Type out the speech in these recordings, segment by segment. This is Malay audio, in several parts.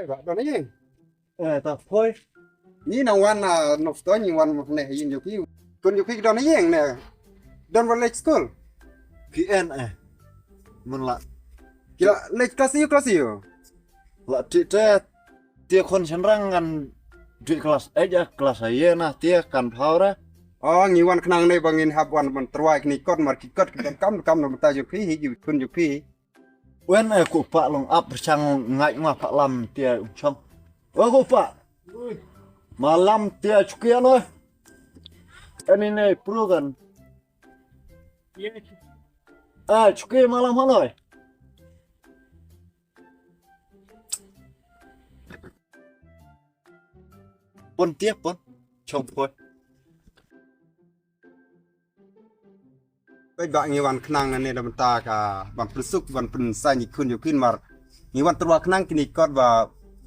Bạn đó đấy. Ta phơi Ni nang wan na no sto ni wan ne yin yo ki. Kon yo ki do na yeng ne. Don wa late school. kien mun la Kila late class yo. la tia kon senrang kan di kelas aja kelas saya nah tia kan paura Oh ngi wan knang ne bangin hab wan man terwai ni kot mar ki kot kam no ta yo ki hi ju kun yo ki. wen ku pak long up bersang ngai ngah pak lam tia chong ku pak malam tia cukian oi ini ne pro kan cuki malam hanoi pon tia pon chong phôi Bai ba ngi wan knang ne da ta ka ban prusuk ban pun sa ni kun yo kin mar. Ngi wan terwa knang kini kot ba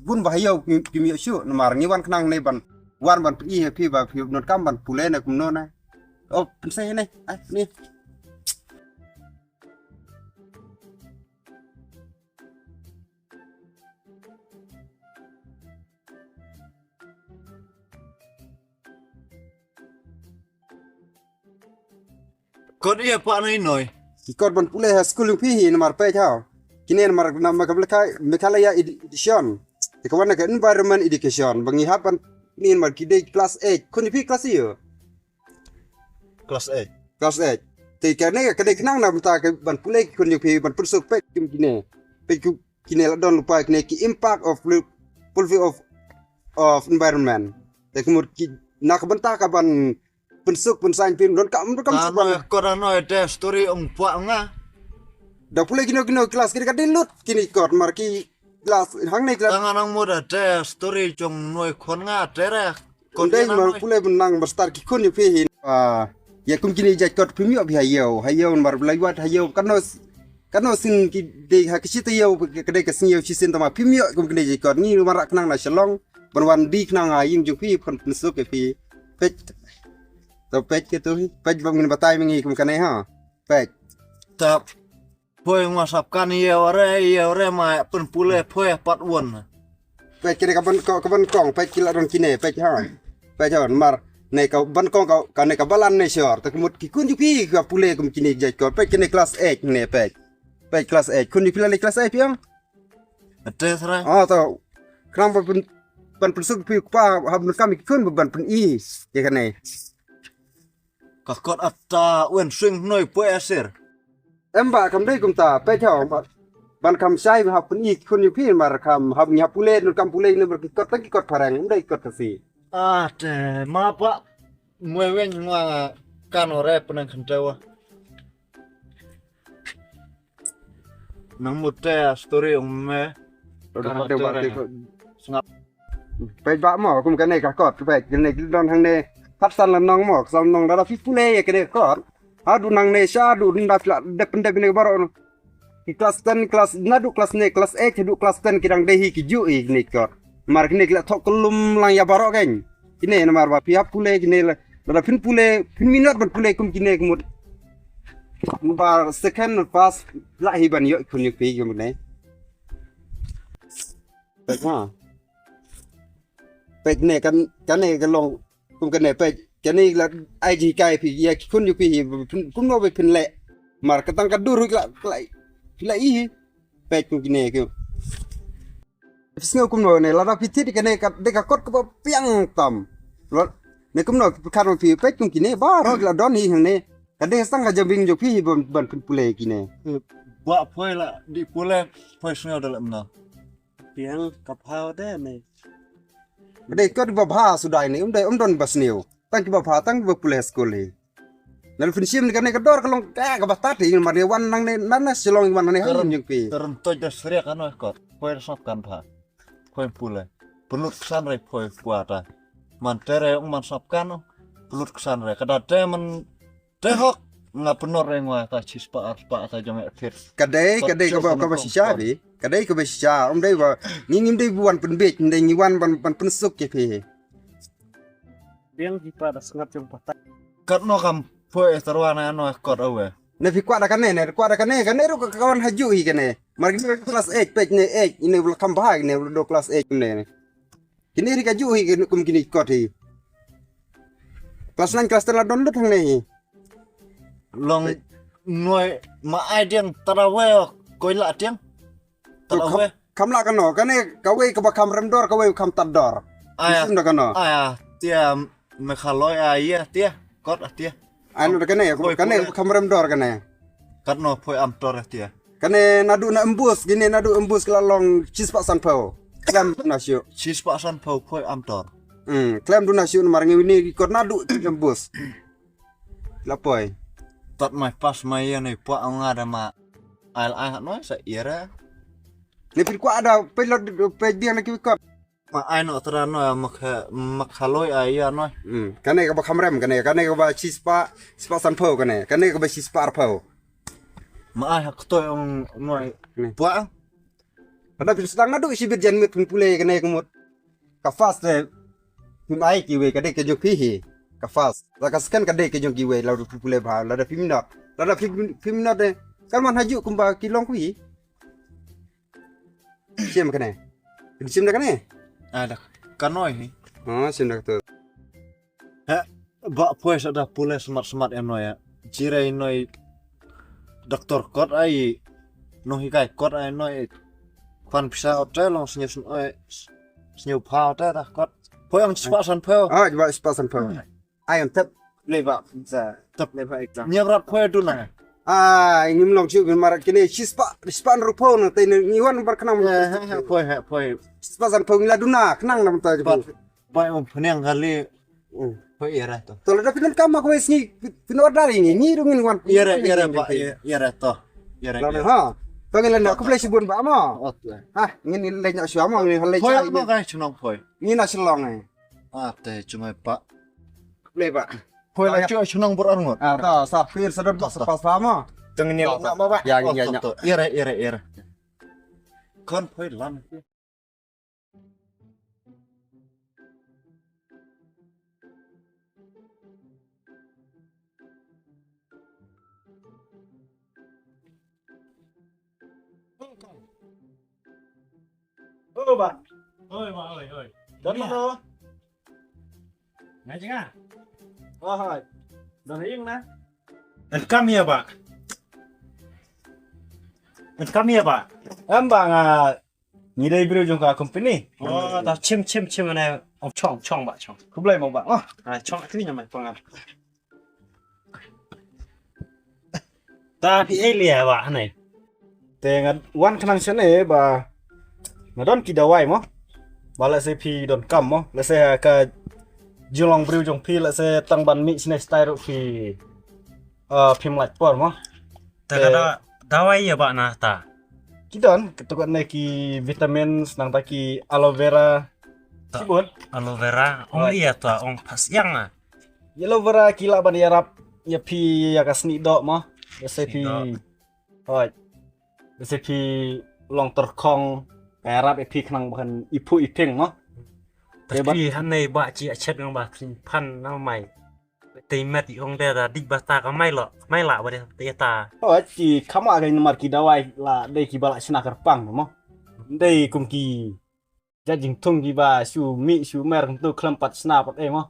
bun ba yo ki mi shu mar ngi wan knang ne ban wan ban pi pi ba pi non kam ban pule na kum no na. Oh pun sai ne. Ai ni. kon iya pak nai noi Ki kot ban pule ha school pi hi mar pe chao. Kini mar na ma kabla kai mekalaya edition. Ki kawan ka environment education bangi hapan ni mar ki de class 8 kun pi class yo. kelas A Class 8. Te ka ne ka de knang na ta ka ban pule kun yo pi ban prusuk pe kim kine. Pe ku kine la don lupa kine ki impact of environment. Te kumur ki na ka banta ka ban pensuk pensain pin don kam Ano korano ete story pak nga da pule kino kelas kini kadin lut kini kot mar ki kelas hang ne kelas tangan ang muda ete story jong noi kon nga tere konde mar pule benang bestar ki kun yupi ya kum kini jat kot pimi ob hayo mar belaiwat hayo kano sin ki de hakishita yo kede ka sin yo chisin tama pimi kum kini jat kot ni mar knang na shalong banwan di knang yin jupi kon pensuk ke pi pet to pet ke tu pet bang min batai mengi kum kanai ha pet tap poe ngasapkan iya ore ma pen pule poe pat won pet kene kaban kong pet kila don kine pet ha pet jon mar ne ka ban kong ka ne ka balan ne shor ta kumut ki kun jupi ka pule kum kine jat ko pet kene class 8 ne pet class 8 kun jupi la class 8 piang ete sera to kram ban persuk pi pa hab nu kami kun ban pen i ya kane kakot atta wen swing noi poe asir emba kam dei kum ta pet ha ban kam sai hab pen i kun jupi mar kam hab nya pule nu kam pule ne ber ki kot parang dei kot kasi te ma pak mwewen nga kan ore penang kentewa nang mute story me pet ba mo kum kane ka kot pet kene don hang ne thắt san là nong mok sam nong da fi pule ke de kot ha du nang ne sha du nda fla de pende bine baro ki class 10 class na du class ne class 8 du class 10 kirang de hi ki ju i ne kot mar kene kla thok kulum lang ya baro ken kine na mar ba pi pule kine la da fin minut ban pule kum kine kumut ba second pass la hi ban yo kun yu pi kum ne pet ha pet ne kan ne kan long kum kan ne pet kan ne la ai ji kai pi ya kun yu pi kum no be pin le mar ka tang ka duru la i pet kum kine ku Fisngo kum no ne la da pitit kan ne ka de ka kot ko piang tam lo ne kum no ka ro pi pet kum kine ba ro la don hi ne ka de sang ka jabing jo pi ban pin pule kine ba poe la di pule poe snel dalam na piang kapau deh me de kot ba bha sudai ne don basneu tang ki ba bha tang ba pule school le Lalu finishim ni kan ne ka dor ka long ka ba tat hi mar ne wan nang ne nan silong wan ne ha jing pi terentoj das seriak kan kot poe sop kan pa poe pule penut san re poe puata man tere man sop kan pelut kesan re kada te men tehok nga penor reng wa ta cispa ta jong fit Kadai ka ba shisha bi. Kadai ka ba shisha dai ba ngim dai buan penbek dai ngiwan ban pensuk ke pe. Piang kita ada sengat yang patah. kat no kam foi tarwana no kot awe Ne fi kwa da kane ru kawan haju hi kane. Mar ni kelas 8 page ne 8 ini bul kam bahag ne do kelas 8 ne. Kini ri ka ju hi kum kini kot hi. Kelas 9 kelas 3 don thang ne. long noi ma ai diang tarawe koi la diang tarawe Kam la kano kane ka we ka ba kam rem dor ka we kam tad dor. aya Sim da kano. aya tia me khaloi aya tia kot tia Anu da kane kam rem dor kane. kat no foi am tor tia Kane nadu na embus gini nadu embus kala long cispa sanpau. Klam na syu. cis pa san foi am tor Klam du na syu mar ngini ikut nadu embus. Lapoi. tot mai pas mai ya nei pa ang ada ma al ai no sa ira Ni pil kwa ada pe dia na ki kot. ma ai no tra no mak khaloi aya no Kane ka ba kamrem kane ka ba cispa sanpau kane ka ba cispa arpau. ma ai hak to ang noi pa Pada pil sedang nadu sibir jan mit pule kane kumut. Ka fast de mai ki we kade ke jo pihi. Ka fast. La kaskan kade ke jo ki we la pule ba la da pimna de kalman haju kumba kilong kui. Sim kane. Sim da kane. ada kanoi hi Sim da tu. ba pues ada pule smart em noi jirai noi doktor kot ai no hikai kot ai noi fan pisa hotel long snyu pa ta da kot poi ang spa san po Coba cispa sanpau. Ayon tep. Leva za. Tep. Leva exam. nyabrat poi tu na Ingin long ciu mar kini cispa rupo na te ni wan bar kenang. poi Cispa sanpau ngila duna kenang nam ta pat jebu. poi om peniang kali poi era to Tolo da pinon kama ko esni pinor dari ni rungin wan. era ba era to era Lalu ha. Pangilan nak kuplai sibun ba mo. ot Ngin le nyak sua mo ngin halai poi chai. no kai chunong poi Ni na selong ai. te cuma pa Kuplai ba. poi la chu chunong bor angot Ta sa fir sedot ba pas pa mo. Tengah nak ma ba. Ya ya. era kon poi lan Oh ba. Ôi bà ơi ơi. Đến mà nó. Nghe chưa à? Rồi. Đừng yên nè. Anh come here bà. Anh come here bà. Em bang ni đây biro jong ka company. Oh, tao chim này ông chong bà chong. Kuplai mo ba. Chong cái gì mà bằng ta bị elia bà này. Tengan wan kenang sene ba. Ngadon ki dawai mo. Ba la se pi don kam mo. La se ka julong brio jong pi la se tang ban mi sine style pi phim lại por mo. Ta kada dawai ya bà na ta. Kidon ketukar ne ki vitamin senang ta ki aloe vera. Sibun. Aloe vera ông lihat tuh ông pas yang à. Aloe vera kila ban yarap ya pi ya ka sni do mo. La se pi. Hoi. La se pi long ter khong Arab pi kenang bukan ipu iping mo. Tapi hắn này bà chị chết ngang bà sinh pan nó mày. Tây mẹ thì ông đây là đích bà ta có may lạ bà đây tây ta. Oh, ki kama agay nomor ki dawai la day ki bala sina karpang mo. Day kum ki jajing tung ki ba su mi su mer tu klampat sina pat mo.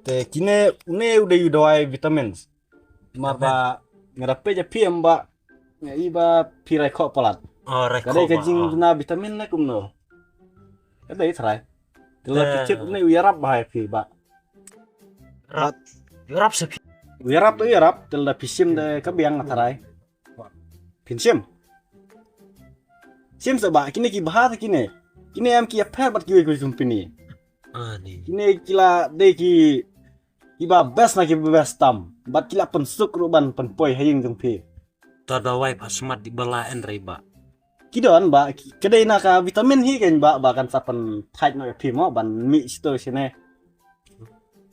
Te kine une udah dawai vitamins. Mar ba ngarape ja piem ba nga iba pirai ko palat. Oh, rekor. Kadai kajing na vitamin na kum no. Kadai try. Tela kicit une uyarap ba pi ba. Rap sepi. Uyarap tu uyarap tela pisim de kabiang atarai. Pinsim. Sim sebab kini ki bahar kini. Kini am ki apa bat ki company. Nih. Kini kila de ki iba best na ki best tam. Bat kila pensuk ruban penpoi haying jengpi. Tadawai pas mat di belain riba. Kidon ba kedai na ka vitamin hi kan ba bahkan sapen tight no pi mo ban mi sto sine.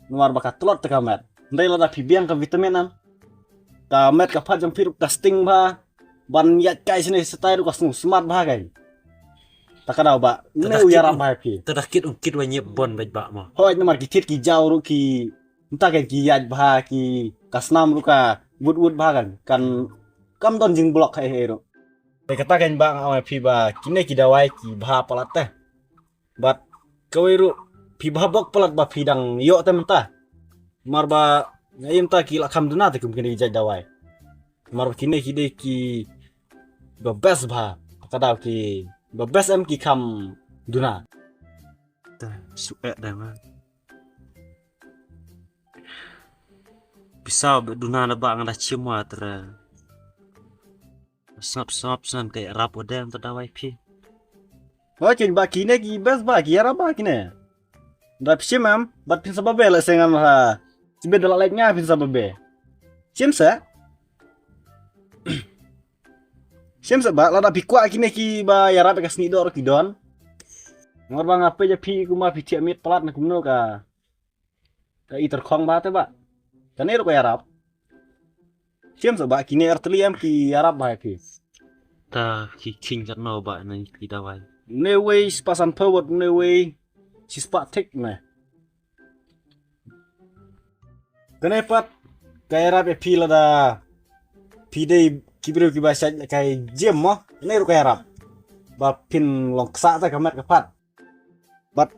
nuar bakat telot te kamet. Ndai la da pibiang ka vitamin am. Kamet ka phat jam pir casting ba. Ban yat kai sini style ka smart ba kai. Takadaw ba, ne uyaram ba pi. Terdakit ungkit wa nyep bon baj ba mo. Hoi nomor kitit ki jauh ru ki entah kayak ki yat bah ki kasnam ru ka wood bah kan kam don jing blok kayak hero. Kata kan bang awal pi ba kine ki dawai ki bah palat teh. Bat kau ru pi bah bok palat ba pi dang yo teh mentah. Mar ba ngayim ta ki lakam duna teh kene ki dawai. Mar kine ki de ki ba best bah kata ki ba best em ki kam duna. Suka dah mah. Pisau beduna na ba ngada cimwa ter. Snap san kayak rap odem terdawai pi. Oh cin ba kine ki best ba ki ara ba kine. Dap simam bat pin sababe la sengan ha. Sibe dala like nya pin sababe. Simsa. Simsa ba la da pikwa kine ki ba yara pe kasni dor ki don. Ngor bang apa ja pi kuma pi tiak mit pelat na kumno ka iter khong ba te ba. Kan ero ko yarap. Siam sa ba kini artli am ki yarap ba pi. Ta ki king kat no ba na ki dawai. Ne way spasan forward ne way si spa tek na. Kenepat ka yarap e pi la da pi dei kibru ki ba sa kai jem mo. Ne ero ko yarap. Ba pin long sa ta kamet ka pat. But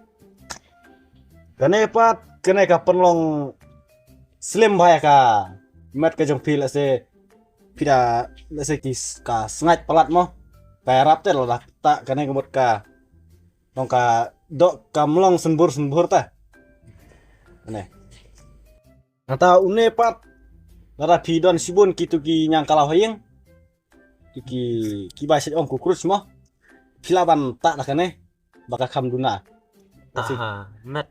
kenepat kene ka penlong slim bahaya ka mat ka jong pil ase pida ase kis ka sngat pelat mo ka rap te lah ta kene kemut ka long ka dok ka mlong sembur ta ane nata une pat lara pidon sibun kitu ki nyang kalah hoyeng ki ba set ong kukrus mo pilaban tak lah kene baka kam duna. Aha, met.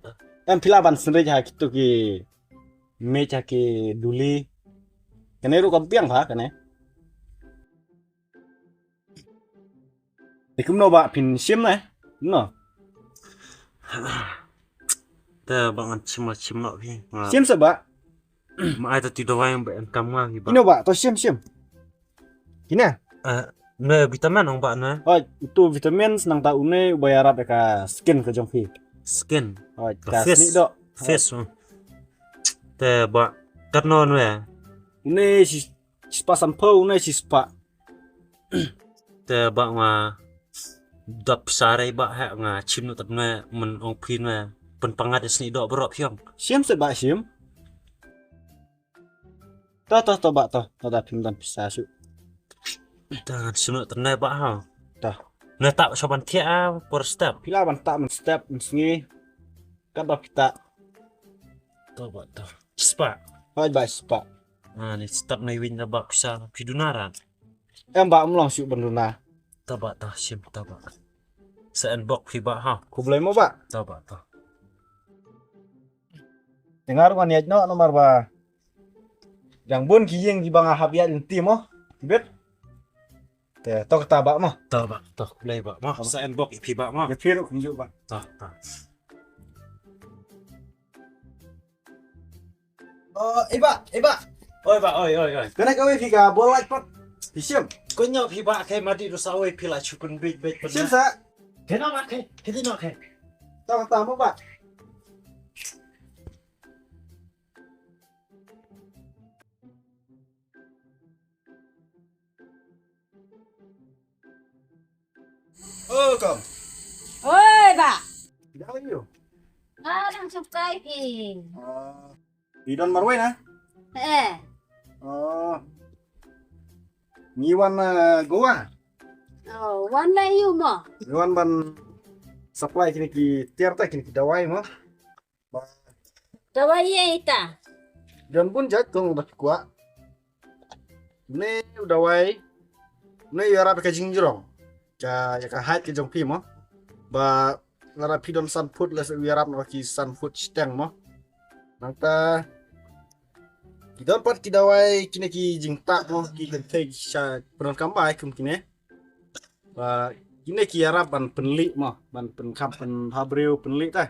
Em pilaban sendiri ha kitu ki meja ki duli kene ru kampiang ha kene ikum no ba pin sim na no Ta bangan cima no pi. sim sa ba Ma ai ta ti dawai yang ba kam nga ki ba. ino ba to sim kina Ne vitamin ong ba na oh itu vitamin senang ta une bayar apa ka skin ka jong fi skin. oh Ka ka sni do face. Ta ba kat no ne. une si spa sampo une si spa Ta ba nga dap sare ba ha nga chim no tat nga men ong pin na pen pangat sni do berop hyong. sim sa ba sim to ba to da pin dan bisa su Ta sunu ternai ba ha. Ta. Ne tak soban tia per step. pilaban tak men step men sngi ka ba kita Ta ba ta. Spa. oh ba spa Ni step na win na ba bisa pidunaran. em ba mlong su benduna Ta ba ta sim ta ba. Sa unbox fi ba ha. ku boleh mo ba Ta ba ta. dengar kan ya no nomor ba yang bun ki yeng di bang ahab ya inti mo bet te to kata ba mo Ta ba ta play ba ma sa unbox fi ba ma. ya piru kunjuk ba Ta ta. oh iba Oi ba oi. kena kawe fi ka bol like pot Hisim Ko nyo fi ba kai madi do sa oi pila chupun bit hisim sa Kena ma kai. Kena kai. to kata mo ba oh kom Oi, Pak. tidak lagi yo Kadang subscribe. idon marwe na oh ngiwan goa Oh, warna you mo. ngiwan ban supply kini ki tiar ta kini ki dawai mo Tawa iya ita. dan pun jat kong udah kuat ne dawai ne yara pe ka jingjrong ka ya ka hat ke jong pi mo ba lara pi don san food la se yara no ki san food stang mo nangta Kita pat ki dawai kini ki jingta mo ki lente sha peron kambai kum kini ba kini ki yara ban penli mo ban pen kam pen habreu penli ta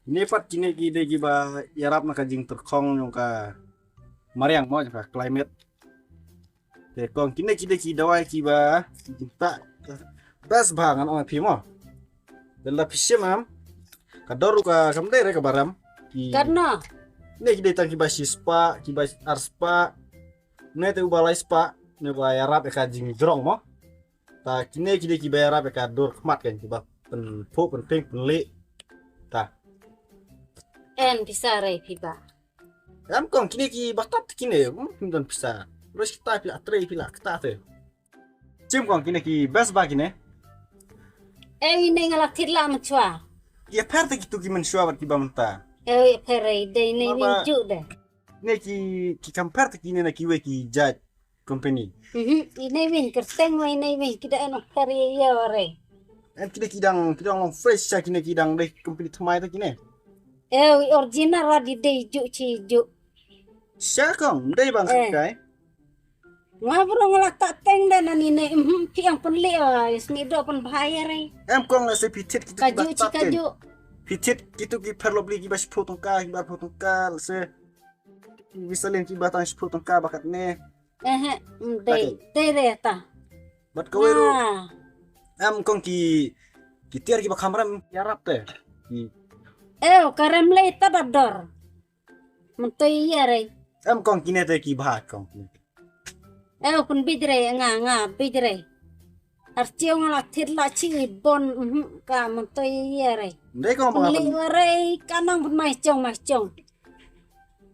Ini pat kini gide giba yarap maka jing terkong yung ka mariang mo ka climate. Te kong kini kide ki dawai kiba ta bas bangan on pi mo. Dala pisye mam. Kadoru ka kamde re ka baram. Ki Karena ne kide tang kiba sispa, kiba arspa. Ne te ubalai spa, ne ba yarap ka jing jrong mo. Ta kini kide kiba yarap ka dor kmat kan kiba pen po pen pink pen le. Ta en bisa rai piba. am kong kini ki batat kini dan bisa terus kita pila tre pila kita tu cim kong kini ki best ba kini Ini ngalak titla macua. ya perte gitu ki mensua bat ki bamta Perai dai ni Mama. winju deh. ne ki kam perte kini na ki we ki judge company Ini win kerteng ini win kita enak perai ya rai. em kini kidang long fresh sa kini kidang de company thamai ta kini Original ra di dai ju ci ju. sya kong dei bang kai Ngabro ngalak tak teng dan ani ne piang penli ismi do pen bahaya rai. em kong la se pitit kitu Kaju ci kaju. pitit kitu ki perlo beli ki bas potong ka ki bar potong ka se bisa len ki batang potong ka bakat ne Dai reta. bat kawero Nah, am kong ki tiar ki ba kamera yarap te ki karem le tadador. Mentoi ya rai. am kong kine te ki bah kong Pun bidre nga bidre. Arcio ngalak titla ci bon ka mentoi ya rai. ndai kong ba Li rai kanang pun mai cong.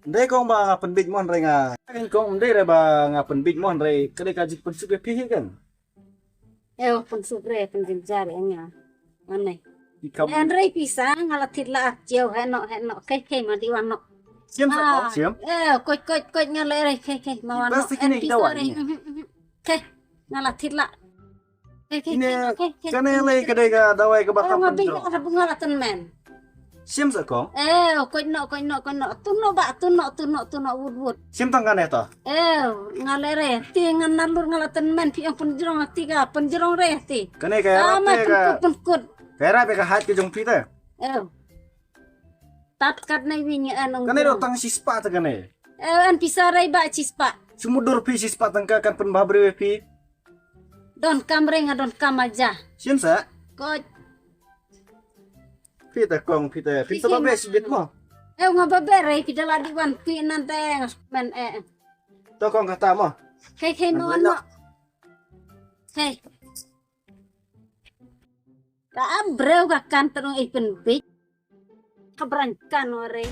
ndai kong ba penbit mon re nga kan kong ndai re ba nga penbit mon re kade ka jik pensuk pi kan Pun supre pun jinjar nga. Anai. ki kam En rai pisa ngalak titla arcio henok kai ma di wanok. siam sa kong siam Koi ngale rai kai ma wanok. Pasti kini kita wan ni. Kai ngalak titla. Ine kane le kade ka dawai ka ba kam Ngabi penjo ada bunga ten men. siam sa kong Koi no. Tuno wood. siam tang kane to Ngale re ti nganalur ngalaten men pi ampun jerong tiga penjerong re ti. kane ka yarap te ka Penkut. kera be ka hat ke jong pi te Tatkat na winya anong. kane do tang sispa te kane An pisaray ba chispa. sumudur pi sispa tang ka kan pen babre pi Don kamre nga don kamaja. siam sa Ko pi te kong pi te ba be sibit mo nga babere pidala diwan pi nante men to kong kata mo Kay mo ano. Kay. Kaabreu ka kanto ng ipen big. Kabrangkan ore.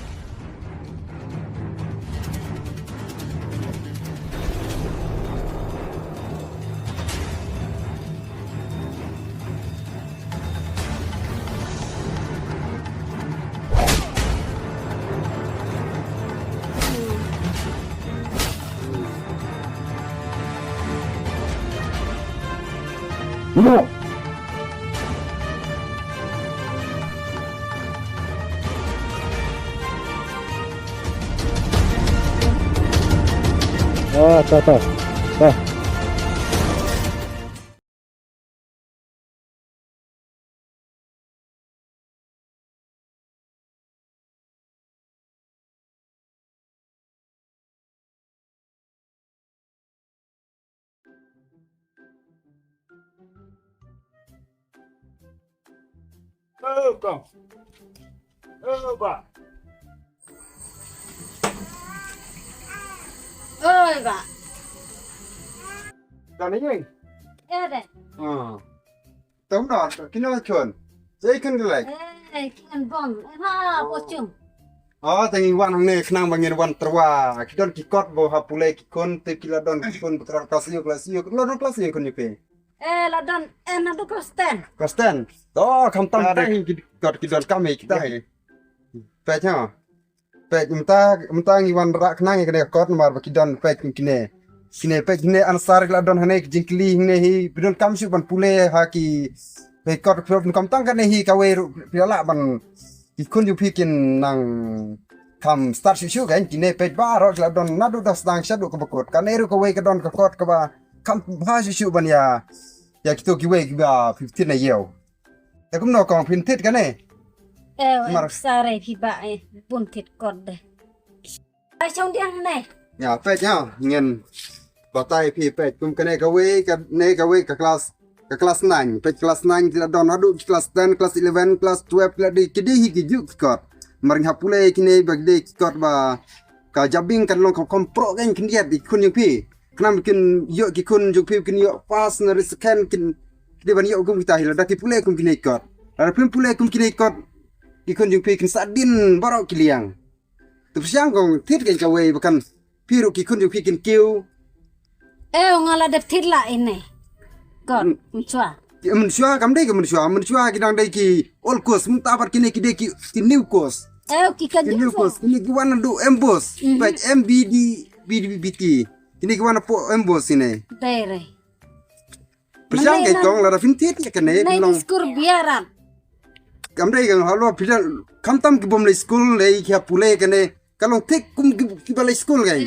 kong ba Oi ba. Tao này Ede. tóm đòn cái nó chuẩn dây cân cái này Kian bom. Ha pocung. tengin wan hang ne kenang bangin wan terwa kidon kikot bo hapule kikon te kila don kikon putra klasio lo don klasio kon yupe La don ado kosten. kasten kam tam tang kikot kidon kami kita he pe cha pe mta ngi wan ra kenang ke kot mar kidon pe kine ansar kila don hane jinkli ne hi bidon kam su ban pule ha ki pe kot kam tang kan hi kawe pila ban ikon yu pikin nang kam start shu kan kine pej ba ro la don nadu das dang shadu ko bakot kan eru ko we ka don ka kot ka ba kam ba shu ban ya kito ki we ki ba 15 na yeo ta kum no kong pintit kan sare phi ba bun thịt cột đây ai trong điang này Ya, pet ya, ngin batai pi pet kum kene kawe ke kelas 9, pet kelas 9 tidak don adu kelas 10, kelas 11, kelas 12 kelas di kidi higi juk kot. Maring hapule kini bagde kot ba ka jabing kan long kompro kan kindiat di kun yung pi. Kenam kin yo ki kun juk pi kin yo pas na scan kin di ban yo kum kita hila daki pule kum kini kot. Ada pule kum kini kot ki kun yung pi kin sadin barok kiliang. Tu siang kong tit kan kawe bakan piru ki kun yung pi kin kiu. ngala đẹp thịt lại này còn chua Mensyua kam dai ke mensyua kidang dai ki old course mutabar kini ki dai ki new course. kita Ki new course kini ki wana do emboss. Baik MBD BDBT. Kini ki wana po emboss ini. đây rồi Persiang ke kong lara fintit ya kene này long. diskur biaran Kam dai ke halo pidan kam ki bom le school le ki pule kene kalong tek kum ki balai school kai.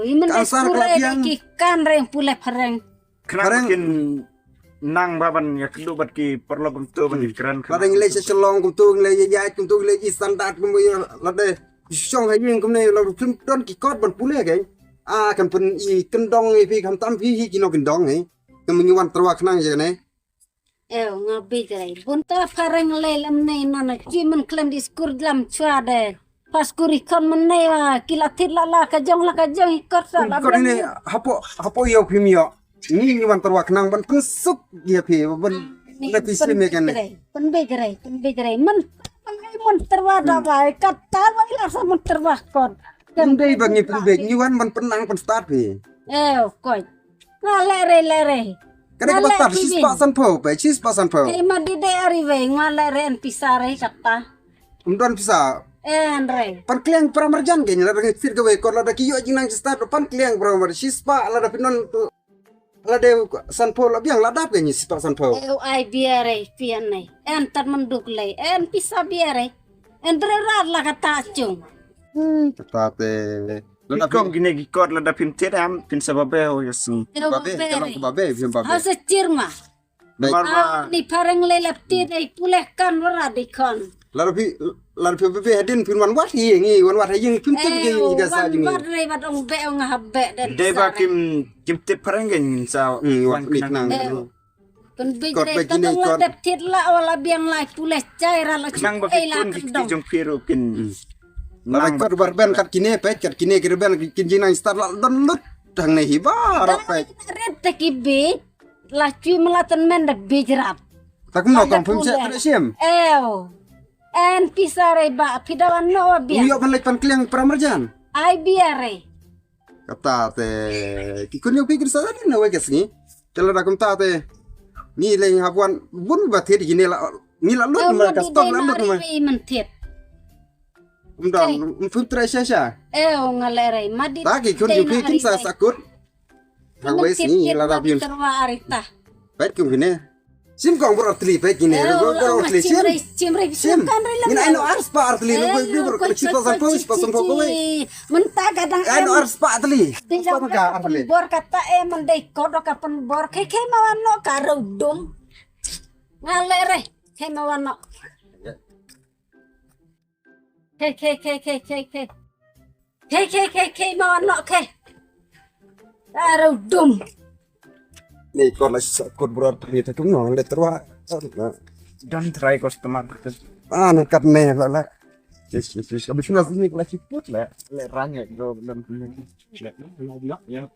imen Kasar diskur kelapian. ki kan reng pule pareng Kenapa mungkin nang baban ya kedua bat ki perlu bentuk ban keren. Lara ngile chelong kum tu ngile ya kum tu ngile standard kum lade song hai yin kum ne la don ki kot ban pule kai. Kan pen I kendong I pi kam tam pi hi kino kendong hai. Kemengi wan terwak nang je ne. ngabi dai bunta pareng le lam nei nana chimen klem diskur lam chua de pas kuri kon men nei wa kila thit la ka jong ikot sa la Kau ini hapo yo pimio. Ni wan terwak nang ban kusuk dia pi ban lebih slim kan ne. pen be men terwada ba kata wa ila sa men terwa kon Kan dai bangi pembek ni wan ban penang pen start pi. koi ngale Kada ka start sis pa san po. Kay madi de arrive ngale en pisare kata Umdon bisa Andre pan kliang pramarjan ge la bangi fir gawe ko la da ki yo jing nang start pan kliang pramar sis pa la da pinon la de san po la biang la dap ge ni sis pa san po. ai biare pian nei en tar menduk le en pisa biare en dre la kata chung Tate. Kong gini gikot la da pin am pin sababe o yasin. Babe, kalau ke babe, biam babe. Hasa cirma Marwa ni pareng le lapti dei puleh kan wara dikon Lalu pi hadin pin wan wat hi ngi wan wat hi pin tip ge ga sa jingi. wan re bat ong be ong habbe dan deba kim tip parengin sa Wan klik nang. pen Kot bigre begini, tatong la kot. dep tit la wala biang lai puleh caira la nang ba ei la fikun kedong jong piru kin. Lalu kot barben kat kini kirben kin jinang start la don lut dang ne hi ba ra pe. red tekibi la cui melatan men de bijrap Takum no kong pum se kada siam. en pisare ba pidawan no biang Uyo pan lek pan kliang pramarjan. ai biare Kata te kikun yo pikir sa din na weges ni. Tela da kum ta te ni le habuan bun ba te gini la ni la lut ma ka stop la lut ma. mentit Pum tre sha. ngalere madi Ta kikun yo pikir sa sakut. Hawes ni la da biun. terwa arita Baik kum gini. Sim kong berarti baik gini. Go arti sim. cimre Sim. kan rela Ini aino ars pa arti lu go pasan po kowe. mentah kadang Aino ars pa arti. tidak Apa ka arti? bor kata mendai kodok kapan bor ke mawano karo dum ngalere ke mawano ke mawano ke karo dum Nih kon la sakut berarti itu no le terwa. Don't try customer. Nekat ne la. Yes. Abis ini kelas ciput Le ranya go dan punya. Ya.